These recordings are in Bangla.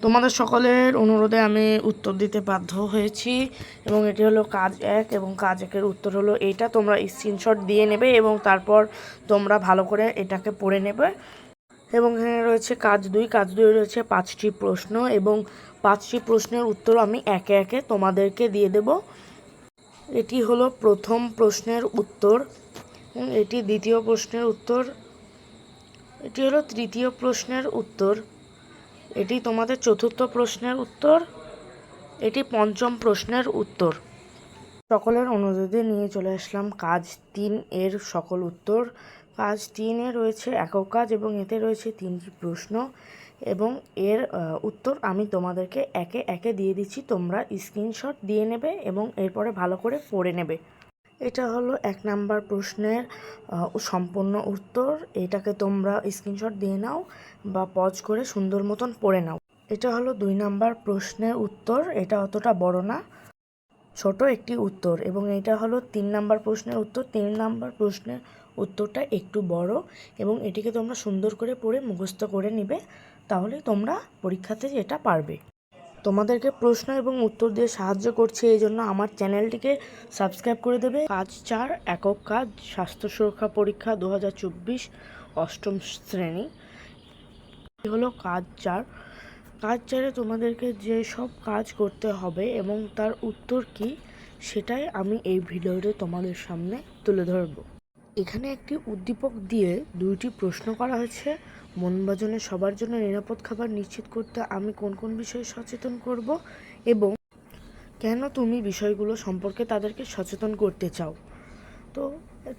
তোমাদের সকলের অনুরোধে আমি উত্তর দিতে বাধ্য হয়েছি এবং এটি হলো কাজ 1 এবং কাজ 1-এর উত্তর হলো এইটা। তোমরা স্ক্রিনশট দিয়ে নেবে এবং তারপর তোমরা ভালো করে এটাকে পড়ে নেবে। এবং এখানে রয়েছে কাজ 2। কাজ 2 রয়েছে 5টি প্রশ্ন এবং 5টি প্রশ্নের উত্তর আমি একে একে তোমাদেরকে দিয়ে দেব। এটি হলো প্রথম প্রশ্নের উত্তর, এটি দ্বিতীয় প্রশ্নের উত্তর, এটি হলো তৃতীয় প্রশ্নের উত্তর, এটি তোমাদের চতুর্থ প্রশ্নের উত্তর, এটি পঞ্চম প্রশ্নের উত্তর। সকলের অনুরোধে নিয়ে চলে আসলাম কাজ 3-এর সকল উত্তর। কাজ 3-এ রয়েছে একক কাজ এবং এতে রয়েছে 3টি প্রশ্ন এবং এর উত্তর আমি তোমাদেরকে একে একে দিয়ে দিচ্ছি। তোমরা স্ক্রিনশট দিয়ে নেবে এবং এরপরে ভালো করে পড়ে নেবে। এটা হলো 1 নাম্বার প্রশ্নের সম্পূর্ণ উত্তর। এটাকে তোমরা স্ক্রিনশট দিয়ে নাও বা পজ করে সুন্দর মতন পড়ে নাও। এটা হলো 2 নাম্বার প্রশ্নের উত্তর। এটা অতটা বড় না, ছোট একটি উত্তর। এবং এটা হলো 3 নাম্বার প্রশ্নের উত্তর। 3 নাম্বার প্রশ্নের উত্তরটা একটু বড় এবং এটিকে তোমরা সুন্দর করে পড়ে মুখস্থ করে নিবে, তাহলে তোমরা পরীক্ষাতে এটা পারবে। তোমাদেরকে প্রশ্ন এবং উত্তর দিয়ে সাহায্য করছে, এই জন্য আমার চ্যানেলটিকে সাবস্ক্রাইব করে দেবে। কাজ 4 একক কাজ, স্বাস্থ্য সুরক্ষা পরীক্ষা 2024 অষ্টম শ্রেণী। হলো কাজ 4। কাজ 4-এ তোমাদেরকে যে সব কাজ করতে হবে এবং তার উত্তর কি সেটাই আমি এই ভিডিওতে তোমাদের সামনে তুলে ধরব। এখানে একটি উদ্দীপক দিয়ে 2টি প্রশ্ন করা হয়েছে। মনবাজনে সবার জন্য নিরাপদ খাবার নিশ্চিত করতে আমি কোন কোন বিষয়ে সচেতন করব এবং কেন তুমি বিষয়গুলো সম্পর্কে তাদেরকে সচেতন করতে চাও। তো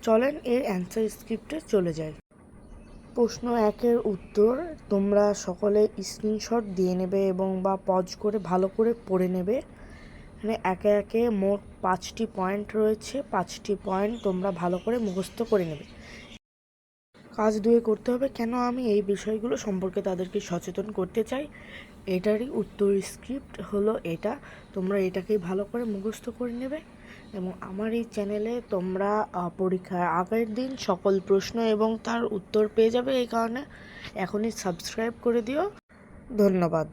চলেন এর অ্যান্সার স্ক্রিপ্টে চলে যাই। প্রশ্ন 1-এর উত্তর তোমরা সকলে স্ক্রিনশট দিয়ে নেবে এবং বা পজ করে ভালো করে পড়ে নেবে। এখানে একে একে মোট 5টি পয়েন্ট রয়েছে। 5টি পয়েন্ট তোমরা ভালো করে মুখস্থ করে নেবে। কাজ 2-এ করতে হবে কেন আমি এই বিষয়গুলো সম্পর্কে তাদেরকে সচেতন করতে চাই। এটারই উত্তর স্ক্রিপ্ট হলো এটা। তোমরা এটাকেই ভালো করে মুখস্থ করে নেবে এবং আমার এই চ্যানেলে তোমরা পরীক্ষার আগের দিন সকল প্রশ্ন এবং তার উত্তর পেয়ে যাবে। এই কারণে এখনই সাবস্ক্রাইব করে দিও। ধন্যবাদ।